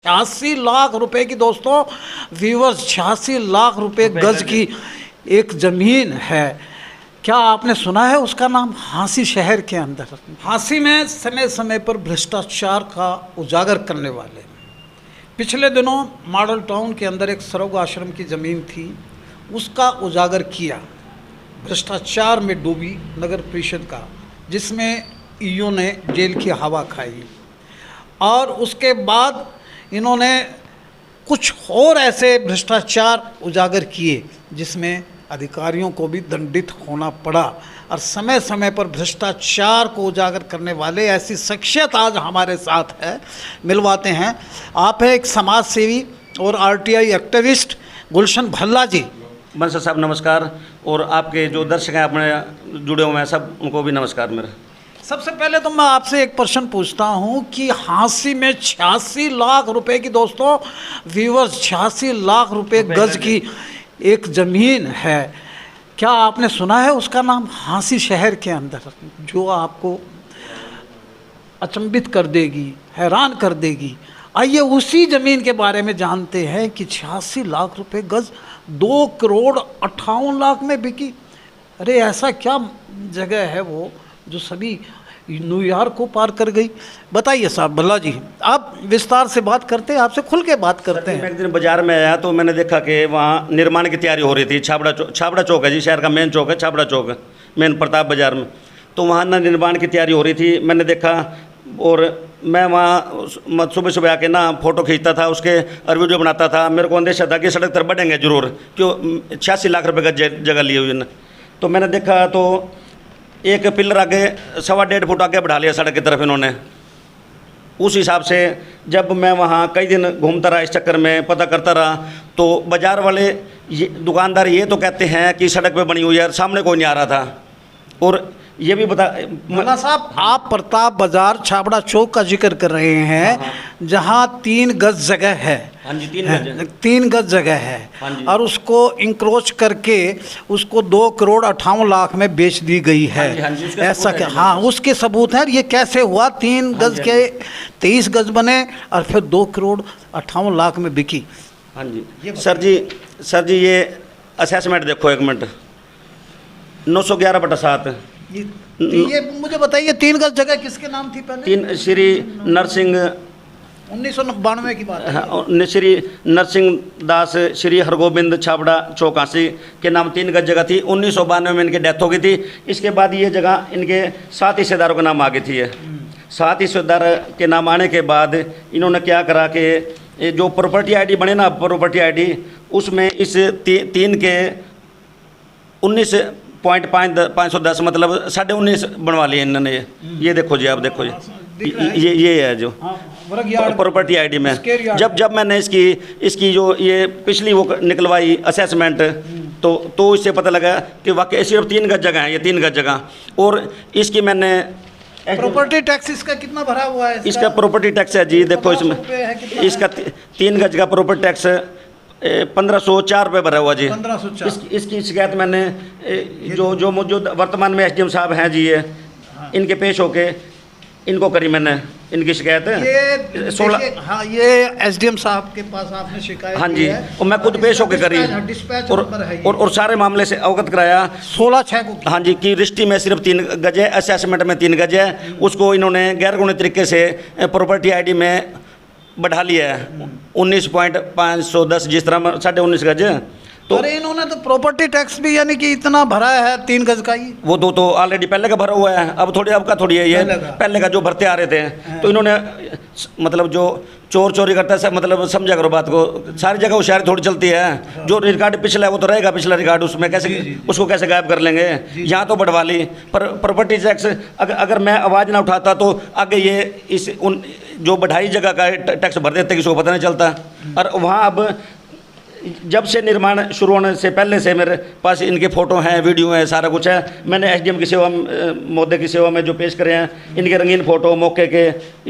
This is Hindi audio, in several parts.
86 लाख रुपए की दोस्तों व्यूवर्स 86 लाख रुपए गज की एक ज़मीन है। क्या आपने सुना है उसका नाम? हांसी शहर के अंदर। हांसी में समय समय पर भ्रष्टाचार का उजागर करने वाले पिछले दिनों मॉडल टाउन के अंदर एक सर्व आश्रम की ज़मीन थी, उसका उजागर किया। भ्रष्टाचार में डूबी नगर परिषद का, जिसमें ईओ ने जेल की हवा खाई और उसके बाद इन्होंने कुछ और ऐसे भ्रष्टाचार उजागर किए जिसमें अधिकारियों को भी दंडित होना पड़ा। और समय समय पर भ्रष्टाचार को उजागर करने वाले ऐसी शख्सियत आज हमारे साथ है, मिलवाते हैं। आप है एक समाज सेवी और आरटीआई एक्टिविस्ट गुलशन भल्ला जी। बंसल साहब नमस्कार, और आपके जो दर्शक हैं अपने जुड़े हुए हैं सब, उनको भी नमस्कार मेरा। सबसे पहले तो मैं आपसे एक प्रश्न पूछता हूं कि हांसी में 86 लाख रुपए की दोस्तों व्यूवर्स 86 लाख रुपए गज की एक ज़मीन है। क्या आपने सुना है उसका नाम? हांसी शहर के अंदर, जो आपको अचंभित कर देगी, हैरान कर देगी। आइए उसी ज़मीन के बारे में जानते हैं कि 86 लाख रुपए गज 2 करोड़ 58 लाख में बिकी। अरे ऐसा क्या जगह है वो जो सभी न्यूयॉर्क को पार कर गई? बताइए साहब भल्ला जी, आप विस्तार से बात करते हैं, आपसे खुल के बात करते हैं। मैं एक दिन बाजार में आया तो मैंने देखा कि वहाँ निर्माण की तैयारी हो रही थी। छाबड़ा चौक है जी, शहर का मेन चौक है छाबड़ा चौक, मेन प्रताप बाजार में। तो वहाँ ना निर्माण की तैयारी हो रही थी, मैंने देखा। और मैं वहाँ सुबह सुबह आके ना फ़ोटो खींचता था उसके और वीडियो बनाता था। मेरे को अंदेशा था कि सड़क तरफ बढ़ेंगे ज़रूर, क्यों 86 लाख रुपये का जगह ली हुई ना। तो मैंने देखा तो एक पिलर आगे 1.25 फुट आगे बढ़ा लिया सड़क की तरफ इन्होंने। उस हिसाब से जब मैं वहाँ कई दिन घूमता रहा, इस चक्कर में पता करता रहा, तो बाज़ार वाले दुकानदार ये तो कहते हैं कि सड़क पे बनी हुई है, सामने कोई नहीं आ रहा था। और ये भी बता भल्ला साहब, आप प्रताप बाजार छाबड़ा चौक का जिक्र कर रहे हैं, जहाँ 3 गज जगह है। हाँ जी, 3 गज जगह है। हाँ जी। और उसको इंक्रोच करके उसको 2 करोड़ 58 लाख में बेच दी गई है। हाँ जी, ऐसा क्या? हाँ, उसके सबूत हैं। ये कैसे हुआ? 3 गज के 23 गज बने और फिर 2 करोड़ 58 लाख में बिकी। हाँ जी सर जी ये असेसमेंट देखो एक मिनट, 911/7। ये मुझे बताइए 3 गज जगह किसके नाम थी पहले? 3 श्री नरसिंह 1992 की बात है। हाँ, श्री नरसिंह दास श्री हरगोबिंद छाबड़ा चौक हांसी के नाम 3 गज जगह थी। 1992 में इनकी डेथ हो गई थी। इसके बाद ये जगह इनके 7 हिस्सेदारों के नाम आ गई थी। 7 हिस्सेदार के नाम आने के बाद इन्होंने क्या करा कि जो प्रॉपर्टी आईडी बने ना, प्रॉपर्टी आईडी, उसमें इस 3 के 19.510 मतलब 19.5 बनवा लिए इन्होंने। ये देखो जी, आप देखो जी, ये है जो प्रॉपर्टी आईडी में। जब मैंने इसकी जो ये पिछली वो निकलवाई असेसमेंट, तो इससे पता लगा कि वाकई सिर्फ 3 गज जगह है, ये 3 गज जगह। और इसकी मैंने प्रॉपर्टी टैक्स इसका कितना भरा हुआ है? इसका प्रॉपर्टी टैक्स है जी, देखो इसमें इसका 3 गज का प्रॉपर्टी टैक्स 1504 रुपये भरा हुआ जी। 1504। इसकी शिकायत मैंने जो मौजूद वर्तमान में एसडीएम साहब हैं जी, ये इनके पेश होके इनको करी मैंने इनकी शिकायत। ये 16। हाँ, ये एसडीएम साहब के पास आपने शिकायत? हाँ जी, और मैं खुद पेश होके करी और सारे मामले से अवगत कराया। 16/6 को। हाँ जी, कि रजिस्ट्री में सिर्फ 3 गज है, असेसमेंट में 3 गज है। उसको इन्होंने गैर कानूनी तरीके से प्रॉपर्टी आईडी में बढ़ा लिया है 19.510, जिस तरह 19.5 गज। तो अरे इन्होंने तो प्रॉपर्टी टैक्स भी यानी कि इतना भरा है 3 गज का ही। वो तो ऑलरेडी पहले का भरा हुआ है, अब का थोड़ी है ये, पहले का जो भरते आ रहे थे। तो इन्होंने मतलब जो चोर चोरी करता है, मतलब समझा करो बात को, सारी जगह होशियारी थोड़ी चलती है। जो रिकॉर्ड पिछला है वो तो रहेगा, पिछला रिकॉर्ड उसमें कैसे उसको कैसे गायब कर लेंगे? यहाँ तो बढ़वा ली, पर प्रॉपर्टी टैक्स अगर मैं आवाज़ ना उठाता तो आगे ये जो बढ़ाई जगह का टैक्स भर देते, किसी को पता नहीं चलता। और वहाँ अब जब से निर्माण शुरू होने से पहले से मेरे पास इनके फ़ोटो हैं, वीडियो हैं, सारा कुछ है। मैंने एसडीएम की सेवा, महोदय की सेवा में जो पेश करे हैं, इनके रंगीन फ़ोटो मौके के,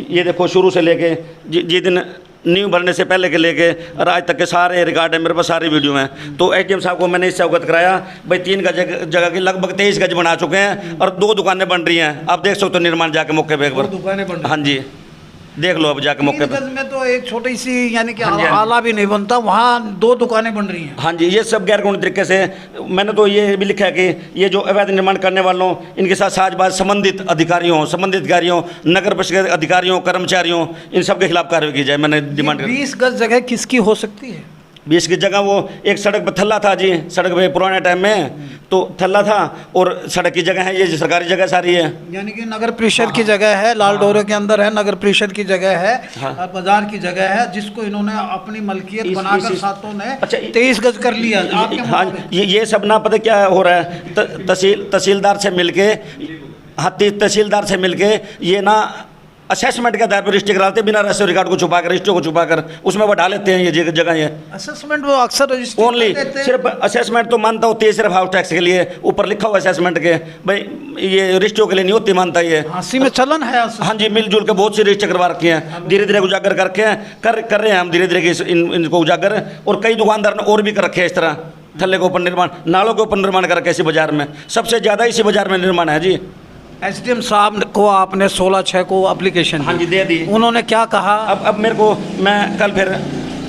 ये देखो शुरू से लेके जिस दिन नींव भरने से पहले के लेके और आज तक के सारे रिकॉर्ड है मेरे पास, सारी वीडियो हैं। तो एसडीएम साहब को मैंने इससे अवगत कराया भाई 3 गज जगह की लगभग 23 गज बना चुके हैं और 2 दुकानें बन रही हैं। आप देख सकते हो निर्माण जाके मौके पर एक बार। हाँ जी, देख लो अब जाके मौके 3 पर। गज में तो एक छोटी सी यानी कि हाँ जी, हाँ जी। आला भी नहीं बनता, वहाँ 2 दुकानें बन रही हैं। हाँ जी, ये सब गैर कानूनी तरीके से। मैंने तो ये भी लिखा है कि ये जो अवैध निर्माण करने वालों, इनके साथ साझबाज संबंधित अधिकारियों, नगर परिषद के अधिकारियों, कर्मचारियों, इन सब के खिलाफ कार्रवाई की जाए। मैंने डिमांड 20 गज जगह किसकी हो सकती है? 20 की जगह वो एक सड़क पर थल्ला था जी, सड़क पे पुराने टाइम में तो थल्ला था, और सड़क की जगह है, ये सरकारी जगह सारी है। यानी कि नगर परिषद की जगह है, लाल डोरे के अंदर है, नगर परिषद की जगह है, हाँ। और बाजार की जगह है, जिसको इन्होंने अपनी मलकियत बनाकर सातों ने अच्छा, 23 गज कर लिया। आपके हाँ, मुताबिक? ये सब ना पता क्या हो रहा है, तहसीलदार से मिलके, हाँ, तहसीलदार से मिलके ये ना असेसमेंट के आधार पर रजिस्ट्री कराते, बिना रजिस्ट्री रिकॉर्ड को छुपा कर, रजिस्ट्री को छुपा कर उसमें बढ़ा लेते हैं ये जगह। ये असेसमेंट वो अक्सर रजिस्ट्री ओनली कर देते हैं। सिर्फ असेसमेंट तो मानता होती है सिर्फ हाउस टैक्स के लिए, ऊपर लिखा हुआ असेसमेंट के, भाई ये रजिस्ट्रियों के लिए नहीं होती, मानता ये। हांसी में चलन है हाँ जी, मिलजुल के बहुत सी रजिस्टर करवा रखे हैं, धीरे धीरे उजागर करके कर रहे हैं हम धीरे धीरे इनको उजागर। और कई दुकानदार ने और भी कर रखे हैं इस तरह, थल्ले के ऊपर निर्माण, नालों के ऊपर निर्माण कर रखे इसी बाजार में, सबसे ज़्यादा इसी बाजार में निर्माण है जी। एसडीएम साहब को आपने 16/6 को एप्लीकेशन हाँ जी, दे दी। उन्होंने क्या कहा? अब मेरे को, मैं कल फिर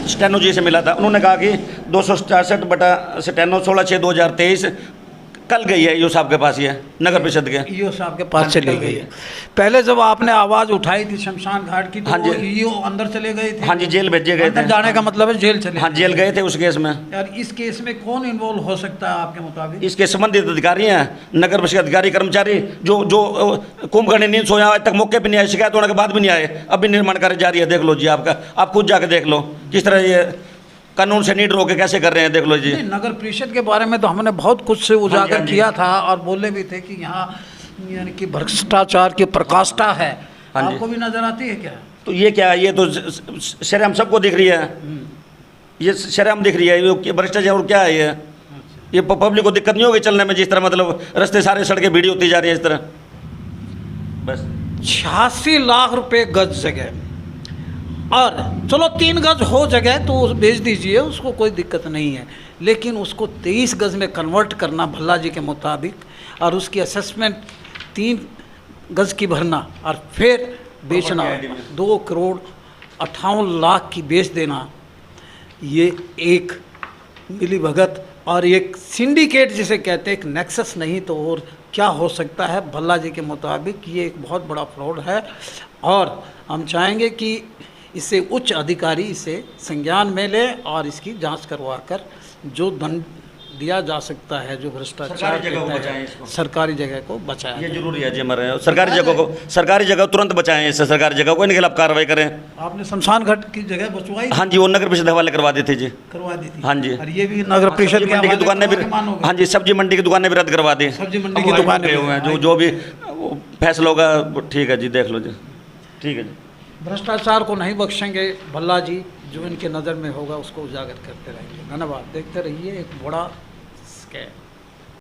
स्टेनो जी से मिला था, उन्होंने कहा कि 266 बटा स्टेनो 16/6/2023 कल गई है ईओ साहब के पास, ये नगर परिषद के ईओ साहब के पास चली गई है। पहले जब आपने आवाज़ उठाई थी शमशान घाट की, तो हाँ जी। ईओ अंदर चले गए थे। हाँ जी, जेल भेजे गए अंदर थे। जाने का मतलब है जेल चले हाँ, जेल गए थे उस केस में। यार, इस केस में कौन इन्वॉल्व हो सकता है आपके मुताबिक? इसके संबंधित अधिकारी हैं, नगर परिषद अधिकारी, कर्मचारी, जो कुंभकर्ण नींद सोया आज तक मौके पर नहीं आए, शिकायत होने के बाद भी नहीं आए, अभी निर्माण कार्य जारी है। देख लो जी, आप खुद जाके देख लो किस तरह ये कानून से नीड रोके कैसे कर रहे हैं, देख लो जी। नहीं, नगर परिषद के बारे में तो हमने बहुत कुछ से उजागर हाँ जी। किया था, और बोले भी थे कि यहाँ यानी कि भ्रष्टाचार की प्रकाष्ठा है। हाँ जी। आपको भी नजर आती है क्या? तो ये क्या है, ये तो शरेआम सबको दिख रही है, ये शरेआम दिख रही है, ये भ्रष्टाचार और क्या है ये पब्लिक को दिक्कत नहीं होगी चलने में, जिस तरह मतलब रास्ते सारे सड़कें भीड़ी होती जा रही है इस तरह। बस 86 लाख रुपए गज जगह, और चलो 3 गज हो जगह तो बेच दीजिए, उसको कोई दिक्कत नहीं है, लेकिन उसको 23 गज में कन्वर्ट करना भल्ला जी के मुताबिक, और उसकी असेसमेंट 3 गज की भरना, और फिर बेचना 2,58,00,000 की बेच देना, ये एक मिलीभगत और एक सिंडिकेट जिसे कहते हैं, एक नेक्सस नहीं तो और क्या हो सकता है। भल्ला जी के मुताबिक ये एक बहुत बड़ा फ्रॉड है, और हम चाहेंगे कि इसे उच्च अधिकारी इसे संज्ञान में ले और इसकी जांच करवाकर जो दंड दिया जा सकता है, जो भ्रष्टाचार सरकारी जगह को कहता है, बचाएं इसको। सरकारी जगह को बचाएं। ये जरूरी है जी हमारे, सरकारी जगह को तुरंत बचाएं, इससे सरकारी जगह को इनके खिलाफ कार्रवाई करें। आपने शमशान घाट की जगह बचवाई? हाँ जी, वो नगर परिषद हवाले करवा दी थी जी। करवा दी थी। हाँ जी। और ये भी नगर परिषद सब्जी मंडी की दुकानें भी, हाँ जी, सब्जी मंडी की दुकानें भी रद्द करवा दी। सब्जी मंडी की दुकानें हुए हैं, जो भी फैसला होगा ठीक है जी, देख लो जी, ठीक है जी। भ्रष्टाचार को नहीं बख्शेंगे भल्ला जी, जो इनके नज़र में होगा उसको उजागर करते रहेंगे। धन्यवाद। देखते रहिए एक बड़ा स्कैम।